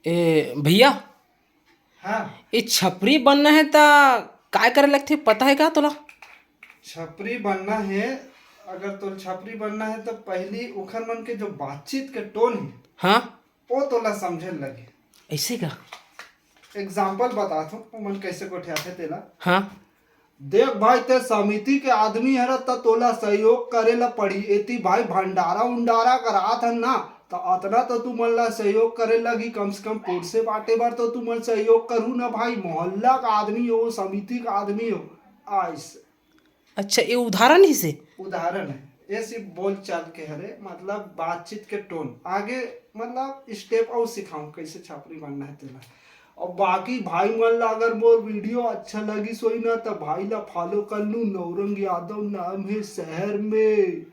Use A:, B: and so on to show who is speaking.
A: भैया,
B: हाँ।
A: ये छपरी बनना है ता काय करे लगथे पता है का तोला?
B: छपरी बनना है। अगर तो छपरी बनना है तो पहली उखर मन के जो बातचीत के टोन है
A: हाँ,
B: वो तोला समझे लगे।
A: ऐसे का?
B: एग्जाम्पल बता थो मन कैसे गोठियाथे तेला।
A: हाँ।
B: देख भाई, ते समिति के आदमी हर त तोला सहयोग करे ला पड़ी। एती भाई भंडारा उंडारा करात हन ना, तो अतना तो तू मन ला सहयोग करे लगी। कम से कम पुरसे बाटे बार तो तू मन सहयोग करू ना भाई। मोहल्ला का आदमी हो, समिति का आदमी हो। ऐसे
A: अच्छा, ये उदाहरण ही से?
B: उदाहरण है। ये सिर्फ बोल चाल के हरे, मतलब बातचीत के टोन आगे, मतलब स्टेप और सिखाऊं कैसे छापरी बनना है तेला। और बाकी भाई मन ला अगर मोर वीडियो अच्छा लगी सोई ना, तो भाई ला फॉलो कर लू। नौरंग यादव नाम है शहर में।